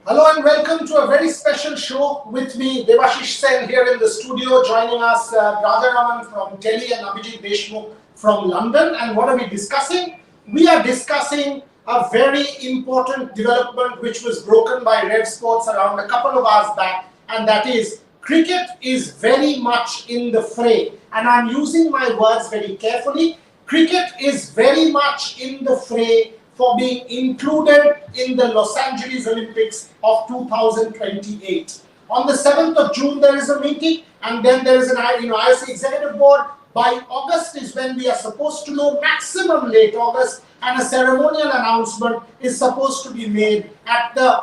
Hello and welcome to a very special show with me, Devashish Sen, here in the studio. Joining us, Raja Raman from Delhi and Abhijit Deshmukh from London. And what are we discussing? We are discussing a very important development which was broken by Rev Sports around a couple of hours back, and that is cricket is very much in the fray. And I'm using my words very carefully. Cricket is very much in the fray for being included in the Los Angeles Olympics of 2028. On the 7th of June, there is a meeting, and then there is an IOC Executive Board. By August is when we are supposed to know, maximum late August, and a ceremonial announcement is supposed to be made at the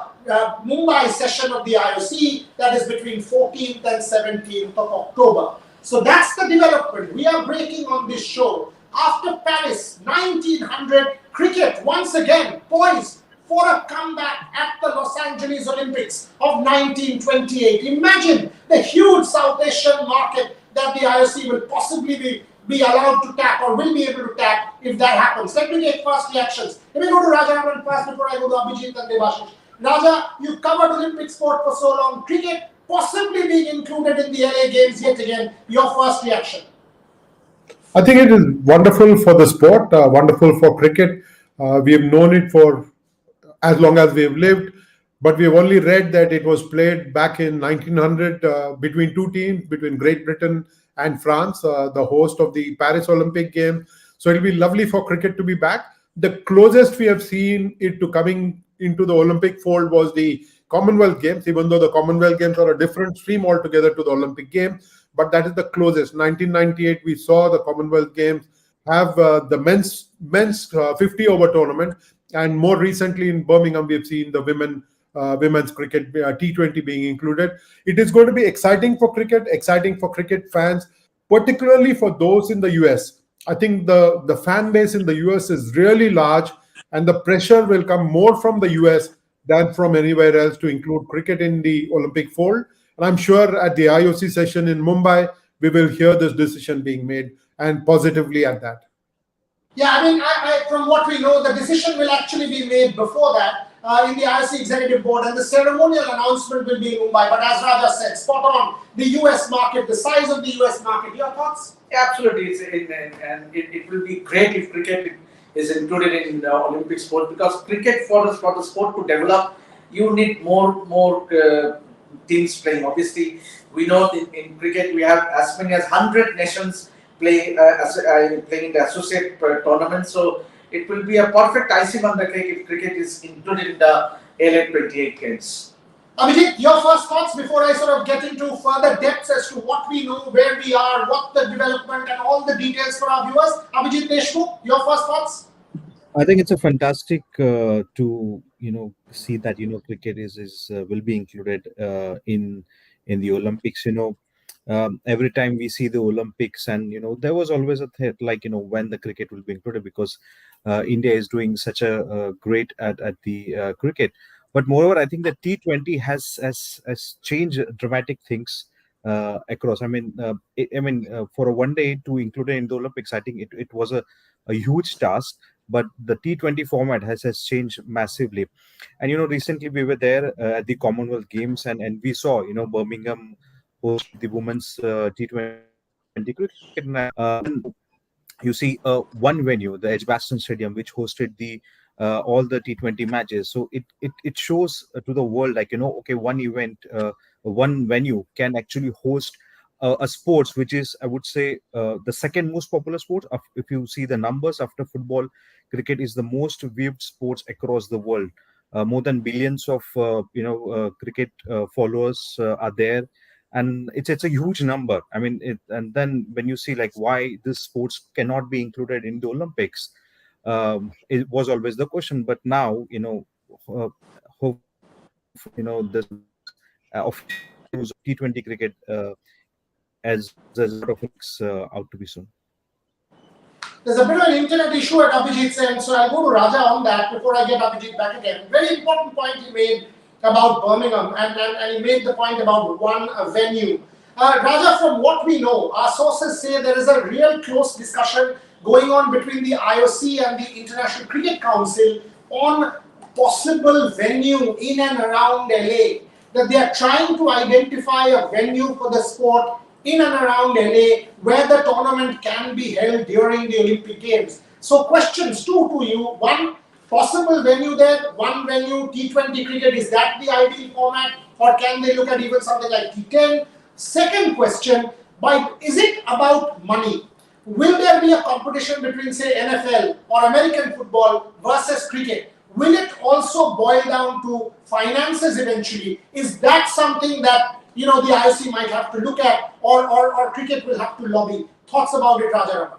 Mumbai session of the IOC, that is between 14th and 17th of October. So that's the development. We are breaking on this show. After Paris 1900, cricket once again poised for a comeback at the Los Angeles Olympics of 1928. Imagine the huge South Asian market that the IOC will possibly be allowed to tap or will be able to tap if that happens. Let me take first reactions. Let me go to Raja Raman first before I go to Abhijit and Devashish. Raja, you've covered Olympic sport for so long. Cricket possibly being included in the LA Games yet again. Your first reaction? I think it is wonderful for the sport, wonderful for cricket. We have known it for as long as we have lived, but we have only read that it was played back in 1900 between two teams, between Great Britain and France, the host of the Paris Olympic Games. So it'll be lovely for cricket to be back. The closest we have seen it to coming into the Olympic fold was the Commonwealth Games, even though the Commonwealth Games are a different stream altogether to the Olympic Games. But that is the closest. 1998, we saw the Commonwealth Games have the men's 50-over tournament, and more recently in Birmingham, we have seen the women's cricket T20 being included. It is going to be exciting for cricket fans, particularly for those in the US. I think the fan base in the US is really large, and the pressure will come more from the US than from anywhere else to include cricket in the Olympic fold. And I'm sure at the IOC session in Mumbai, we will hear this decision being made, and positively at that. Yeah, I mean, from what we know, the decision will actually be made before that in the IOC Executive Board, and the ceremonial announcement will be in Mumbai. But as Raja said, spot on, the US market, the size of the US market. Your thoughts? Yeah, absolutely. It will be great if cricket is included in the Olympic sport, because cricket for the sport to develop, you need more teams playing. Obviously, we know in cricket we have as many as 100 nations playing in the associate tournament. So it will be a perfect icing on the cake if cricket is included in the LA 28 Games. Abhijit, your first thoughts before I sort of get into further depths as to what we know, where we are, what the development, and all the details for our viewers. Abhijit Deshmukh, your first thoughts? I think it's a fantastic to see that cricket is will be included in the Olympics. Every time we see the Olympics, and there was always a threat, like when the cricket will be included, because India is doing such a great at the cricket. But moreover, I think the T20 has changed dramatic things across. I mean, for a one day to include it in the Olympics, I think it was a huge task. But the T20 format has changed massively. And recently we were there at the Commonwealth Games, and we saw Birmingham host the women's T20 cricket. You see one venue, the Edgbaston Stadium, which hosted the all the T20 matches. So it shows to the world, like okay, one event, one venue can actually host a sports which is, I would say, the second most popular sport. If you see the numbers after football, cricket is the most viewed sports across the world. More than billions of cricket followers are there, and it's a huge number. I mean, and then when you see like why this sports cannot be included in the Olympics, it was always the question. But now hope this official T20 cricket as a sort of out to be soon. There's a bit of an internet issue at Abhijit's end, so I'll go to Raja on that before I get Abhijit back again. Very important point he made about Birmingham, and he made the point about one venue. Raja, from what we know, our sources say there is a real close discussion going on between the IOC and the International Cricket Council on possible venue in and around LA, that they are trying to identify a venue for the sport in and around LA where the tournament can be held during the Olympic Games. So questions two to you. One, possible venue there, one venue, T20 cricket, is that the ideal format, or can they look at even something like T10? Second question, is it about money? Will there be a competition between, say, NFL or American football versus cricket? Will it also boil down to finances eventually? Is that something that the IOC might have to look at, or cricket will have to lobby? Thoughts about it, Rajaraman?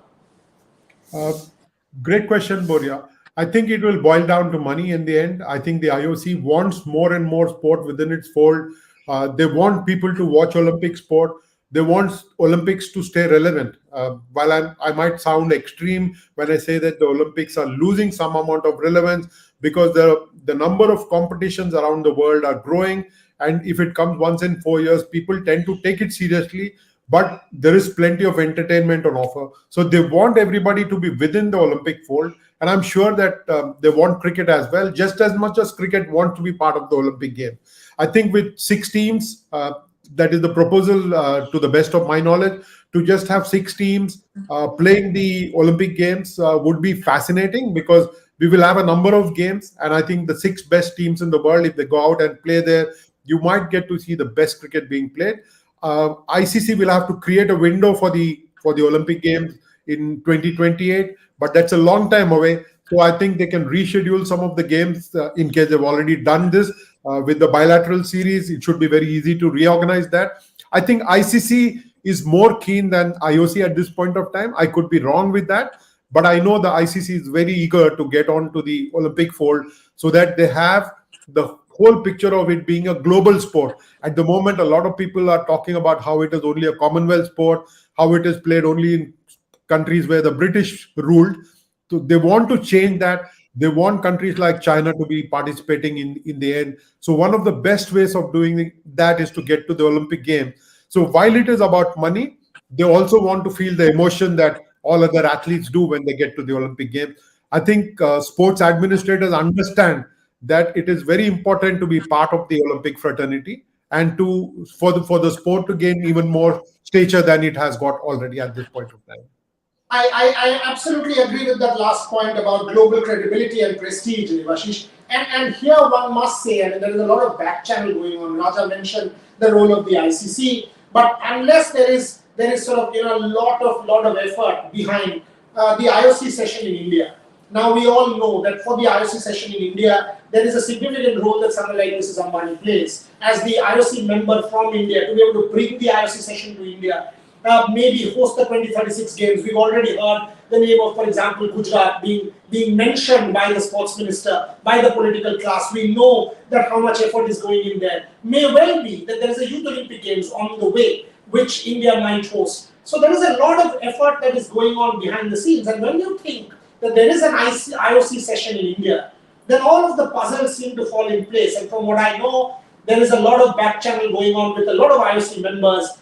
Great question, Boria. I think it will boil down to money in the end. I think the IOC wants more and more sport within its fold. They want people to watch Olympic sport. They want Olympics to stay relevant. While I might sound extreme when I say that the Olympics are losing some amount of relevance, because the number of competitions around the world are growing. And if it comes once in 4 years, people tend to take it seriously. But there is plenty of entertainment on offer. So they want everybody to be within the Olympic fold. And I'm sure that they want cricket as well, just as much as cricket wants to be part of the Olympic game. I think with 6 teams, that is the proposal, to the best of my knowledge, to just have 6 teams playing the Olympic Games would be fascinating, because we will have a number of games. And I think the 6 best teams in the world, if they go out and play there, you might get to see the best cricket being played. ICC will have to create a window for the Olympic Games in 2028, but that's a long time away. So I think they can reschedule some of the games in case they've already done this with the bilateral series. It should be very easy to reorganize that. I think ICC is more keen than IOC at this point of time. I could be wrong with that, but I know the ICC is very eager to get on to the Olympic fold so that they have the whole picture of it being a global sport. At the moment, a lot of people are talking about how it is only a Commonwealth sport, how it is played only in countries where the British ruled. So they want to change that. They want countries like China to be participating in the end. So one of the best ways of doing that is to get to the Olympic Games. So while it is about money, they also want to feel the emotion that all other athletes do when they get to the Olympic Games. I think sports administrators understand that it is very important to be part of the Olympic fraternity, and for the sport to gain even more stature than it has got already at this point of time. I absolutely agree with that last point about global credibility and prestige, Devashish. And here one must say, I mean, there is a lot of back channel going on. Raja mentioned the role of the ICC, but unless there is sort of a lot of effort behind the IOC session in India. Now we all know that for the IOC session in India, there is a significant role that someone like Mrs. Ambani plays as the IOC member from India to be able to bring the IOC session to India. Maybe host the 2036 games. We've already heard the name of, for example, Gujarat being mentioned by the sports minister, by the political class. We know that how much effort is going in there. May well be that there is a Youth Olympic Games on the way, which India might host. So there is a lot of effort that is going on behind the scenes. And when you think that there is an IOC session in India, then all of the puzzles seem to fall in place. And from what I know, there is a lot of back channel going on with a lot of IOC members.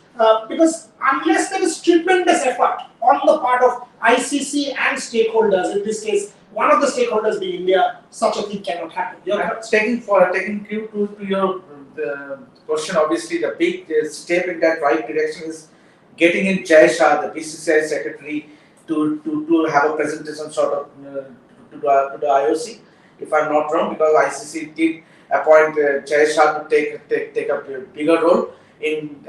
Because unless there is tremendous effort on the part of ICC and stakeholders, in this case, one of the stakeholders being India, such a thing cannot happen. Taking cue to your question, obviously the big step in that right direction is getting in Jai Shah, the BCCI secretary, to have a presentation sort of to the IOC, if I'm not wrong, because ICC did appoint Jai Shah to take a bigger role in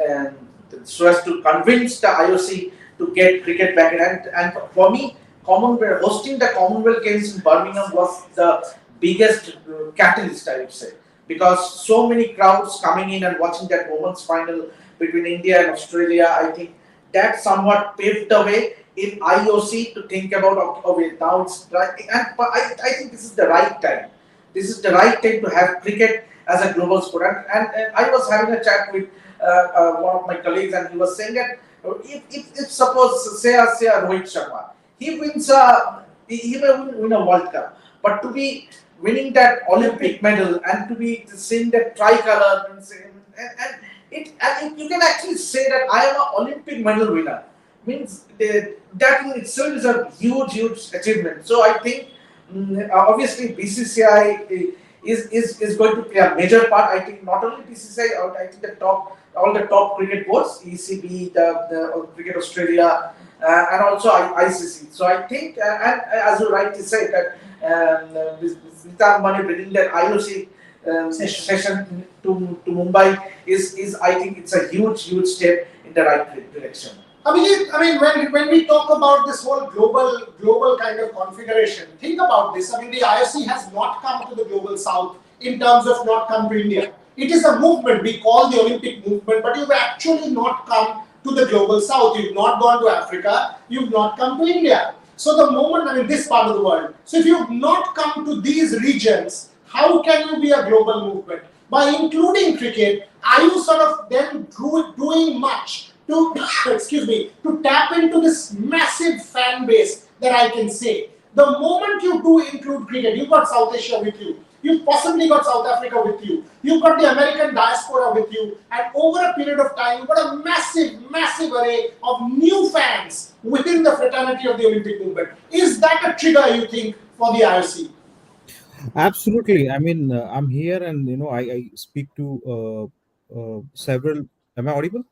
so as to convince the IOC to get cricket back in. And for me, hosting the Commonwealth Games in Birmingham was the biggest catalyst, I would say, because so many crowds coming in and watching that women's final between India and Australia. I think that somewhat paved the way in IOC to think about, okay, now it's right. But I think this is the right time. This is the right time to have cricket as a global sport. And I was having a chat with one of my colleagues, and he was saying that if suppose say Rohit Sharma, he wins he may win a World Cup, but to be winning that Olympic medal and to be seeing that tricolor and you can actually say that I am an Olympic medal winner, means that in itself is a huge achievement. So I think obviously BCCI is going to play a major part. I think not only BCCI, I think all the top cricket boards, ECB, the Cricket Australia, and also ICC. So I think, and as you rightly said, that with Nita Ambani bringing that IOC session to Mumbai is I think it's a huge step in the right direction. I mean, when we talk about this whole global kind of configuration, think about this. I mean, the IOC has not come to the global south in terms of not come to India. It is a movement we call the Olympic movement, but you've actually not come to the global south. You've not gone to Africa. You've not come to India. So the moment, I mean, this part of the world. So if you've not come to these regions, how can you be a global movement? By including cricket, are you sort of then doing much to to tap into this massive fan base that I can say? The moment you do include cricket, you've got South Asia with you, you've possibly got South Africa with you, you've got the American diaspora with you, and over a period of time, you've got a massive array of new fans within the fraternity of the Olympic movement. Is that a trigger, you think, for the IOC? Absolutely. I mean, I'm here, and I speak to several. Am I audible?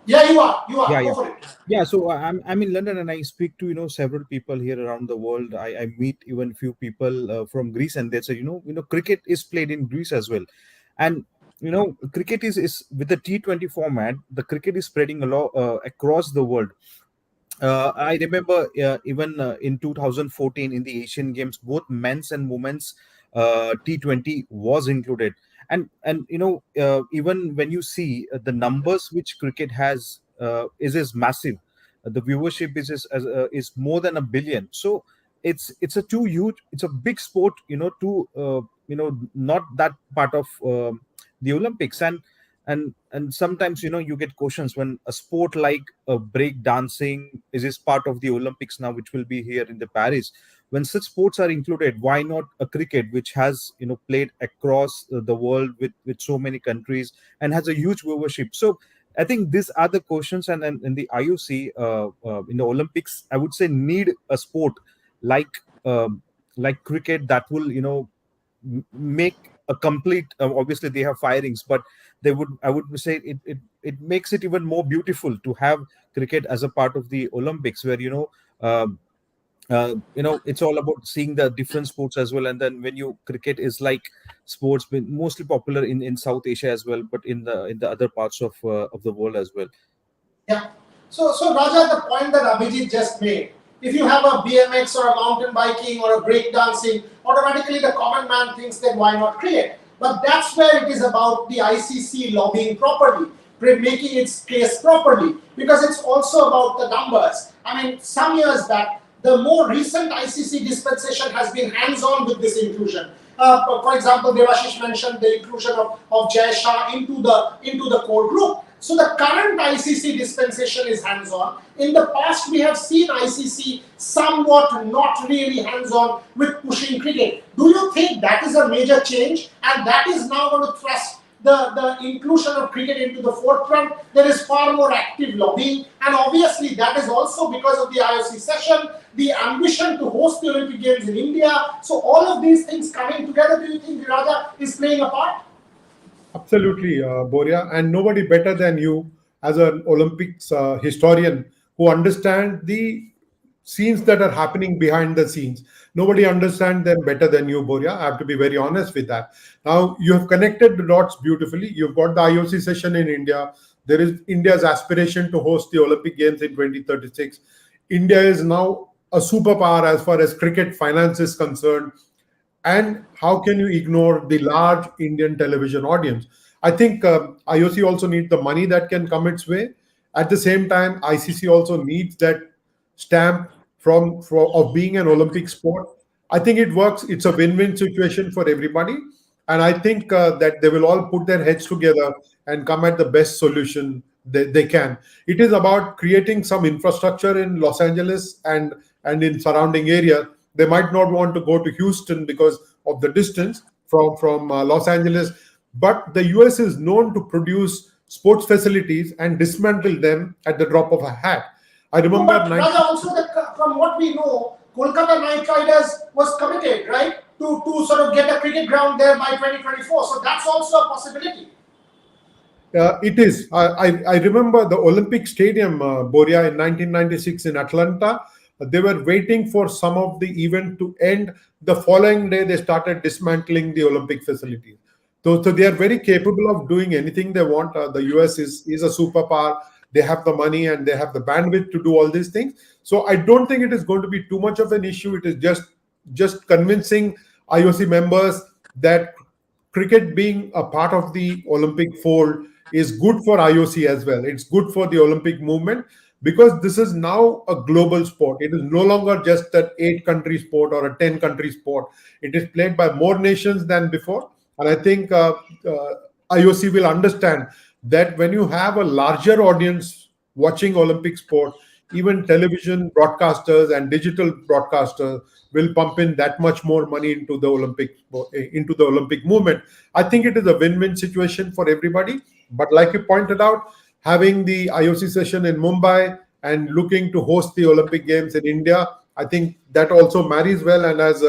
Yeah, you are. Yeah, Go for it. yeah. So I'm in London, and I speak to several people here around the world. I meet even few people from Greece, and they say cricket is played in Greece as well, and cricket is with the T20 format. The cricket is spreading a lot across the world. I remember even in 2014 in the Asian Games, both men's and women's T20 was included, and even when you see the numbers which cricket has is massive. The viewership is more than 1 billion. So it's a too huge. It's a big sport. To not that part of the Olympics, and sometimes you get questions when a sport like break dancing is part of the Olympics now, which will be here in the Paris. When such sports are included, why not a cricket which has played across the world with so many countries and has a huge viewership? So I think these are the questions, and the IOC in the Olympics, I would say, need a sport like cricket that will make a complete. Obviously, they have firings, but I would say it makes it even more beautiful to have cricket as a part of the Olympics, where it's all about seeing the different sports as well. And then when cricket is like sports been mostly popular in South Asia as well, but in the other parts of the world as well. Yeah. So Raja, the point that Abhijit just made, if you have a BMX or a mountain biking or a break dancing, automatically the common man thinks that why not cricket? But that's where it is about the ICC lobbying properly, making its case properly, because it's also about the numbers. I mean, some years back, the more recent ICC dispensation has been hands-on with this inclusion. For example, Devashish mentioned the inclusion of Jai Shah into the core group. So the current ICC dispensation is hands-on. In the past, we have seen ICC somewhat not really hands-on with pushing cricket. Do you think that is a major change, and that is now going to thrust the inclusion of cricket into the forefront? There is far more active lobbying, and obviously that is also because of the IOC session, the ambition to host the Olympic Games in India. So all of these things coming together, do you think Raja is playing a part? Absolutely, Boria, and nobody better than you as an Olympics historian who understand the scenes that are happening behind the scenes. Nobody understands them better than you, Boria. I have to be very honest with that. Now, you have connected the dots beautifully. You've got the IOC session in India. There is India's aspiration to host the Olympic Games in 2036. India is now a superpower as far as cricket finance is concerned. And how can you ignore the large Indian television audience? I think IOC also needs the money that can come its way. At the same time, ICC also needs that stamp of being an Olympic sport. I think it works. It's a win-win situation for everybody. And I think that they will all put their heads together and come at the best solution they can. It is about creating some infrastructure in Los Angeles and in surrounding area. They might not want to go to Houston because of the distance from Los Angeles. But the US is known to produce sports facilities and dismantle them at the drop of a hat. I remember. But Raja, also from what we know, Kolkata Knight Riders was committed, right, to sort of get a cricket ground there by 2024. So that's also a possibility. It is. I remember the Olympic Stadium, Boria, in 1996 in Atlanta. They were waiting for some of the event to end. The following day, they started dismantling the Olympic facilities. So they are very capable of doing anything they want. The US is a superpower. They have the money and they have the bandwidth to do all these things. So I don't think it is going to be too much of an issue. It is just convincing IOC members that cricket being a part of the Olympic fold is good for IOC as well. It's good for the Olympic movement because this is now a global sport. It is no longer just an 8-country sport or a 10-country sport. It is played by more nations than before. And I think IOC will understand that when you have a larger audience watching Olympic sport, even television broadcasters and digital broadcasters will pump in that much more money into the Olympic movement. I think it is a win-win situation for everybody. But like you pointed out, having the IOC session in Mumbai and looking to host the Olympic Games in India, I think that also marries well. And as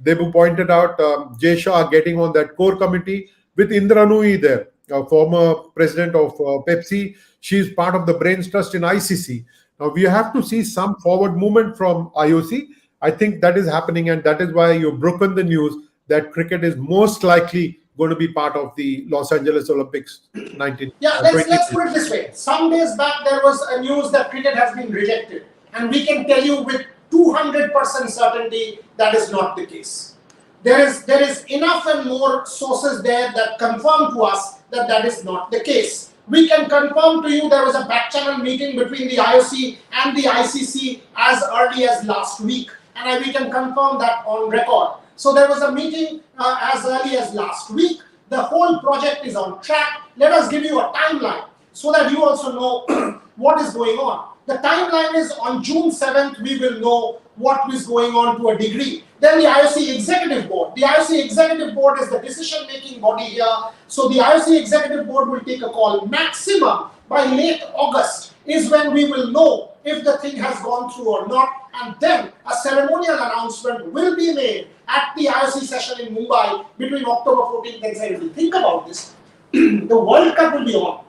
Debu pointed out, Jay Shah getting on that core committee with Indra Nooyi there, former president of Pepsi. She's part of the Brains Trust in ICC. Now we have to see some forward movement from IOC. I think that is happening, and that is why you've broken the news that cricket is most likely going to be part of the Los Angeles Olympics 19. Yeah, let's put it this way. Some days back there was a news that cricket has been rejected, and we can tell you with 200% certainty that is not the case. There is enough and more sources there that confirm to us that that is not the case. We can confirm to you there was a back channel meeting between the IOC and the ICC as early as last week, and we can confirm that on record. So there was a meeting as early as last week. The whole project is on track. Let us give you a timeline so that you also know what is going on. The timeline is on June 7th, we will know what is going on to a degree. Then the IOC Executive Board. The IOC Executive Board is the decision-making body here. So the IOC Executive Board will take a call. Maximum by late August is when we will know if the thing has gone through or not. And then a ceremonial announcement will be made at the IOC session in Mumbai between October 14th and 17th. Think about this. The World Cup will be on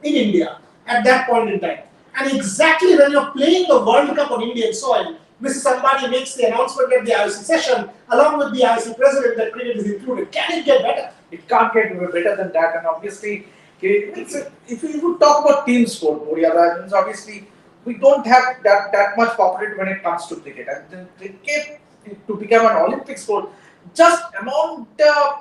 in India at that point in time. And exactly when you're playing the World Cup on Indian soil, Mrs. Ambani makes the announcement at the IOC session, along with the IOC president, that cricket is included. Can it get better? It can't get better than that. And obviously, if you talk about team sport, Boria, means obviously we don't have that much popularity when it comes to cricket. And then cricket to become an Olympic sport, just amount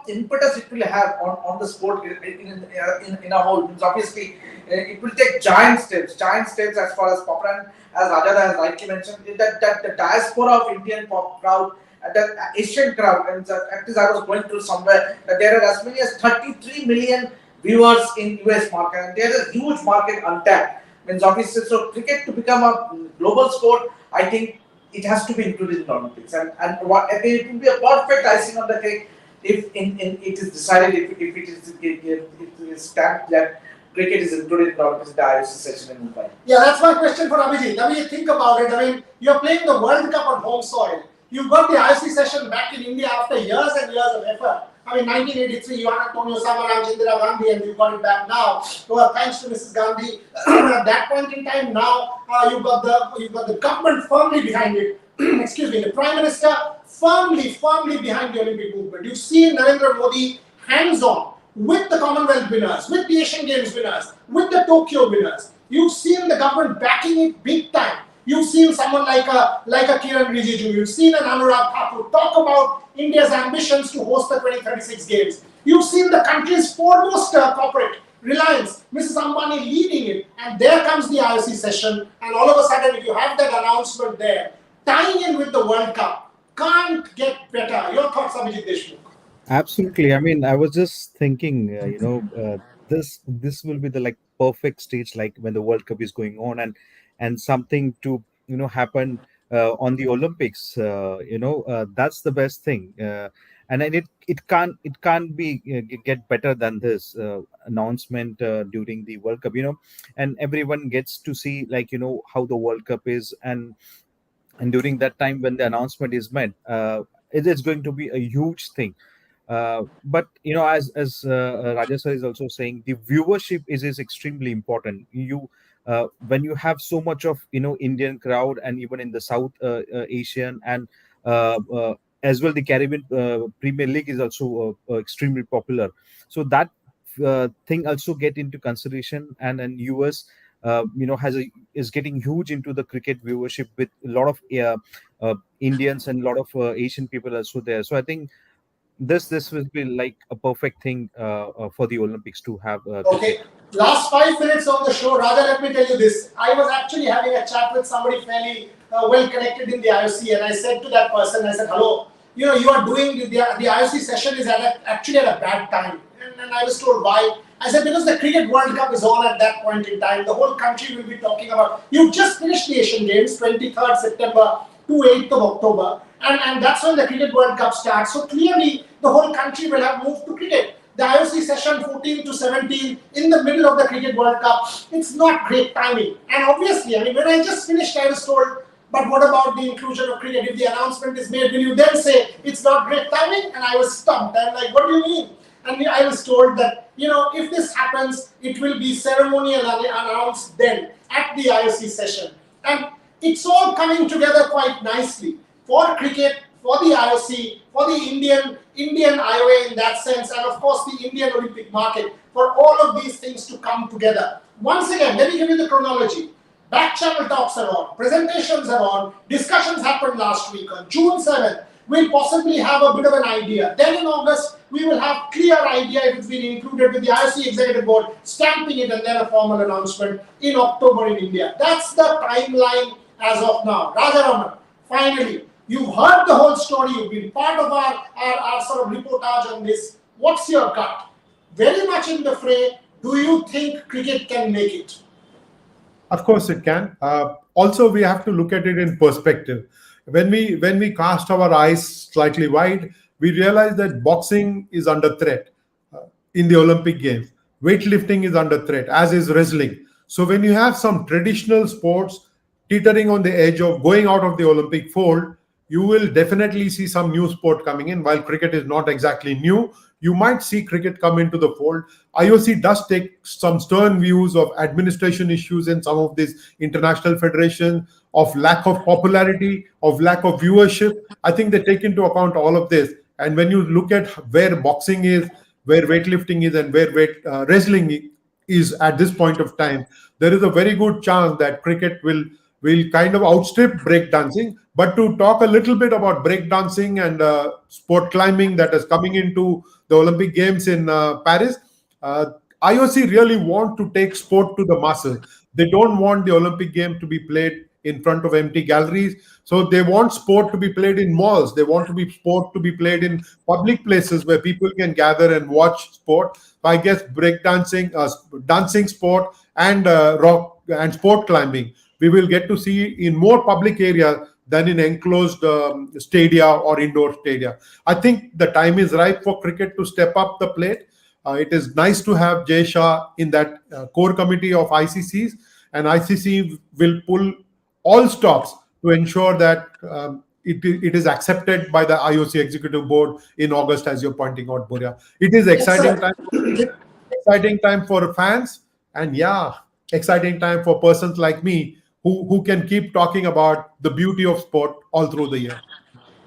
impetus it will have on the sport in a whole. Means obviously, it will take giant steps as far as popular. As Rajada has rightly mentioned, that the diaspora of Indian pop crowd, the Asian crowd, and at least I was going through somewhere that there are as many as 33 million viewers in US market, and there is a huge market untapped. Means obviously, so cricket to become a global sport, I think it has to be included in the Olympics, and it will be a perfect icing on the cake if it is decided if it is stamped that cricket is included in the Olympics, the IOC session in Mumbai. Yeah, that's my question for Abhijit. Abhijit, think about it. I mean, you're playing the World Cup on home soil. You've got the IOC session back in India after years and years of effort. I mean, 1983, you had Antonio Samaranch, Indira Gandhi, and you got it back now. Well, thanks to Mrs. Gandhi. At that point in time, now you've got the government firmly behind it. Excuse me, the Prime Minister firmly behind the Olympic movement. You've seen Narendra Modi hands-on with the Commonwealth winners, with the Asian Games winners, with the Tokyo winners. You've seen the government backing it big time. You've seen someone like a Kiran Rijiju. You've seen an Anurag Thakur talk about India's ambitions to host the 2036 Games. You've seen the country's foremost corporate, Reliance, Mrs. Ambani leading it. And there comes the IOC session. And all of a sudden, if you have that announcement there, tying in with the World Cup, can't get better. Your thoughts, Abhijit Deshmukh? Absolutely. I mean, I was just thinking, this will be the perfect stage, like when the World Cup is going on, and something to happen on the Olympics. That's the best thing. And then it can't be get better than this announcement during the World Cup. And everyone gets to see how the World Cup is, and during that time when the announcement is made, it's going to be a huge thing. But as Raja sir is also saying, the viewership is extremely important. When you have so much of Indian crowd, and even in the South Asian, and as well the Caribbean Premier League is also extremely popular. So that thing also get into consideration, and US is getting huge into the cricket viewership, with a lot of Indians and a lot of Asian people also there. So I think this will be like a perfect thing for the Olympics to have cricket. Okay, last 5 minutes of the show, Raja, let me tell you this. I was actually having a chat with somebody fairly well connected in the IOC, and I said to that person, I said, hello, you are doing the IOC session is actually at a bad time. And I was told why. I said, because the Cricket World Cup is on at that point in time. The whole country will be talking about, you just finished the Asian Games, 23rd September to 8th of October. And that's when the Cricket World Cup starts. So clearly, the whole country will have moved to cricket. The IOC session 14 to 17 in the middle of the Cricket World Cup, it's not great timing. And obviously, I mean, when I just finished, I was told, but what about the inclusion of cricket? If the announcement is made, will you then say it's not great timing? And I was stumped. I'm like, what do you mean? And I was told that, if this happens, it will be ceremonial announced then at the IOC session. And it's all coming together quite nicely for cricket, for the IOC, for the Indian IOA in that sense, and of course the Indian Olympic market, for all of these things to come together. Once again, let me give you the chronology. Back channel talks are on, presentations are on, discussions happened last week. On June 7th, we'll possibly have a bit of an idea. Then in August, we will have clear idea if it's been included with the IOC Executive Board, stamping it, and then a formal announcement in October in India. That's the timeline as of now. Raja, finally, you've heard the whole story. You've been part of our sort of reportage on this. What's your gut? Very much in the fray. Do you think cricket can make it? Of course, it can. Also, we have to look at it in perspective. When we cast our eyes slightly wide, we realize that boxing is under threat in the Olympic Games. Weightlifting is under threat, as is wrestling. So when you have some traditional sports teetering on the edge of going out of the Olympic fold, you will definitely see some new sport coming in. While cricket is not exactly new, you might see cricket come into the fold. IOC does take some stern views of administration issues in some of these international federations, of lack of popularity, of lack of viewership. I think they take into account all of this. And when you look at where boxing is, where weightlifting is, and where wrestling is at this point of time, there is a very good chance that cricket will kind of outstrip breakdancing. But to talk a little bit about breakdancing and sport climbing that is coming into the Olympic Games in Paris, IOC really want to take sport to the masses. They don't want the Olympic game to be played in front of empty galleries. So they want sport to be played in malls. They want sport to be played in public places where people can gather and watch sport. So I guess breakdancing, dancing sport, and rock and sport climbing, we will get to see in more public areas than in enclosed stadia or indoor stadia. I think the time is ripe for cricket to step up the plate. It is nice to have Jay Shah in that core committee of ICCs, and ICC will pull all stops to ensure that it is accepted by the IOC Executive Board in August, as you're pointing out, Burya. It is exciting time for fans, and exciting time for persons like me who can keep talking about the beauty of sport all through the year.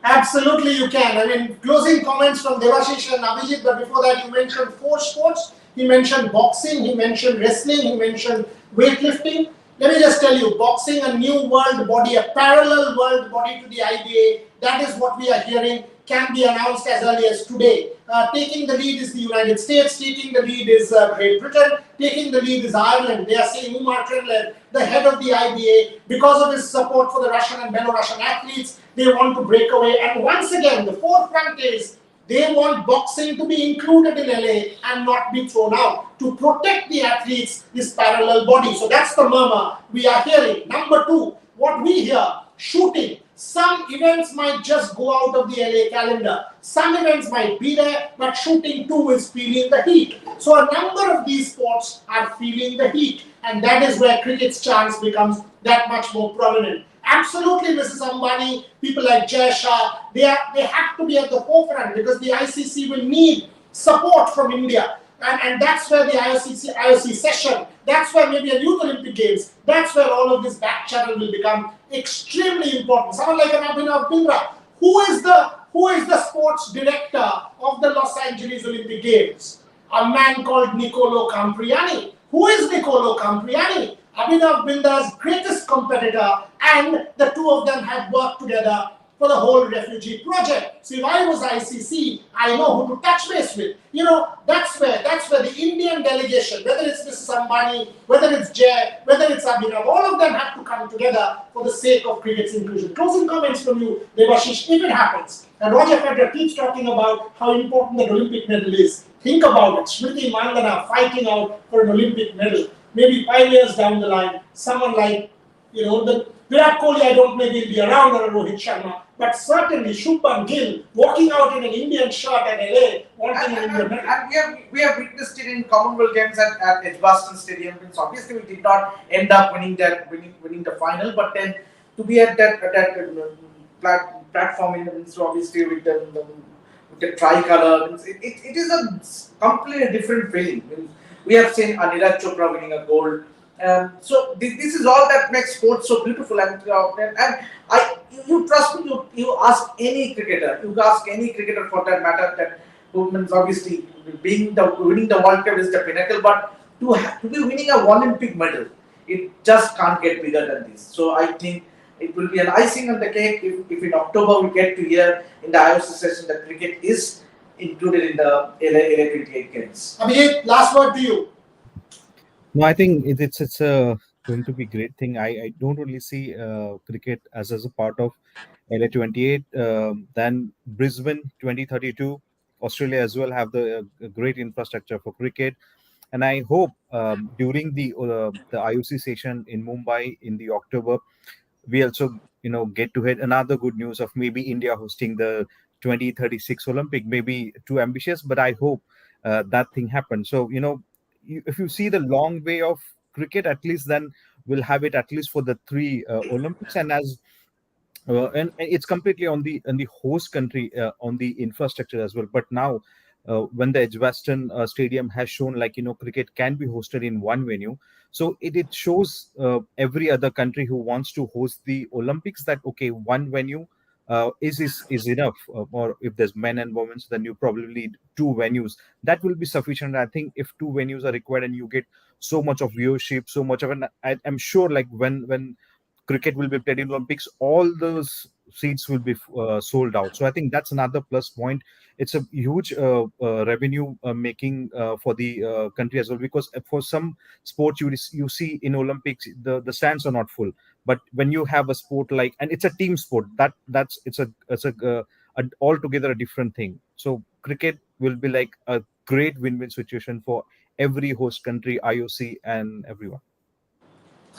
Absolutely, you can. I mean, closing comments from Devashish and Abhijit, but before that, you mentioned 4 sports. He mentioned boxing, he mentioned wrestling, he mentioned weightlifting. Let me just tell you, boxing, a new world body, a parallel world body to the IBA, that is what we are hearing, can be announced as early as today. Taking the lead is the United States, taking the lead is Great Britain, taking the lead is Ireland. They are saying Umar Trendler, the head of the IBA, because of his support for the Russian and Belarusian athletes, they want to break away. And once again, the forefront is they want boxing to be included in LA and not be thrown out to protect the athletes, this parallel body. So that's the murmur we are hearing. Number 2, what we hear, shooting. Some events might just go out of the LA calendar. Some events might be there, but shooting too is feeling the heat. So a number of these sports are feeling the heat, and that is where cricket's chance becomes that much more prominent. Absolutely, Mrs. Ambani, people like Jay Shah, they have to be at the forefront because the ICC will need support from India. And that's where the IOC session, that's where maybe a Youth Olympic Games, that's where all of this back channel will become extremely important. Someone like an Abhinav Bindra, who is the sports director of the Los Angeles Olympic Games? A man called Nicolo Campriani. Who is Nicolo Campriani? Abhinav Bindra's greatest competitor, and the two of them have worked together for the whole refugee project. So if I was ICC, I know who to touch base with. That's where the Indian delegation, whether it's Mrs. Ambani, whether it's Jay, whether it's Abhinav, all of them have to come together for the sake of cricket's inclusion. Closing comments from you, Debashish, if it happens, and Roger Federer keeps talking about how important that Olympic medal is. Think about it, Smriti Mandana fighting out for an Olympic medal. Maybe 5 years down the line, someone like, the Virat Kohli, I don't maybe be around, or Rohit Sharma, but certainly Shubman Gill walking out in an Indian shirt at LA, wanting an Indian medal. And we have witnessed it in Commonwealth Games at Edgbaston Stadium. So obviously, we did not end up winning the final, but then to be at that platform, so obviously with the tricolour, it is a completely different feeling. We have seen Neeraj Chopra winning a gold. So this is all that makes sports so beautiful, and you trust me. You ask any cricketer, for that matter, that women's obviously winning the World Cup is the pinnacle, but to be winning a Olympic medal, it just can't get bigger than this. So I think it will be an icing on the cake if in October we get to hear in the IOC session that cricket is included in the LA 28 Games. Abhijit, last word to you. No, I think it's going to be a great thing. I don't really see cricket as a part of LA 28. Then Brisbane 2032, Australia as well have the great infrastructure for cricket, and I hope during the IOC session in Mumbai in the October, we also get to hit another good news of maybe India hosting the 2036 Olympic. Maybe too ambitious, but I hope that thing happens. So if you see the long way of cricket, at least then we'll have it at least for the 3 Olympics, and and it's completely on the host country on the infrastructure as well. But now when the Edgbaston Stadium has shown cricket can be hosted in one venue, so it shows every other country who wants to host the Olympics that one venue is enough, or if there's men and women, so then you probably need 2 venues. That will be sufficient. I think if 2 venues are required and you get so much of viewership, so much of I'm sure when cricket will be played in Olympics, all those seats will be sold out. So I think that's another plus point. It's a huge revenue making for the country as well, because for some sports you see in Olympics the stands are not full, but when you have a sport and it's a team sport, it's a altogether a different thing. So cricket will be like a great win-win situation for every host country, IOC, and everyone.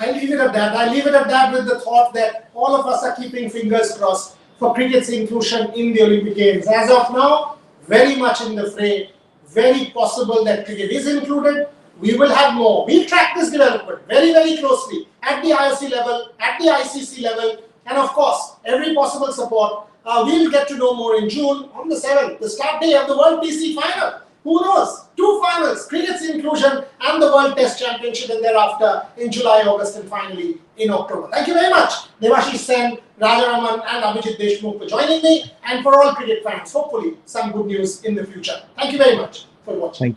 I leave it at that with the thought that all of us are keeping fingers crossed for cricket's inclusion in the Olympic Games. As of now, very much in the fray, very possible that cricket is included. We will have more. We'll track this development very, very closely at the IOC level, at the ICC level, and of course, every possible support. We'll get to know more in June on the 7th, the start day of the World TC Final. Who knows? 2 finals, cricket's inclusion and the World Test Championship, and thereafter in July, August, and finally in October. Thank you very much, Debashish Sen, Rajaraman, and Abhijit Deshmukh for joining me, and for all cricket fans, hopefully some good news in the future. Thank you very much for watching. Thank you.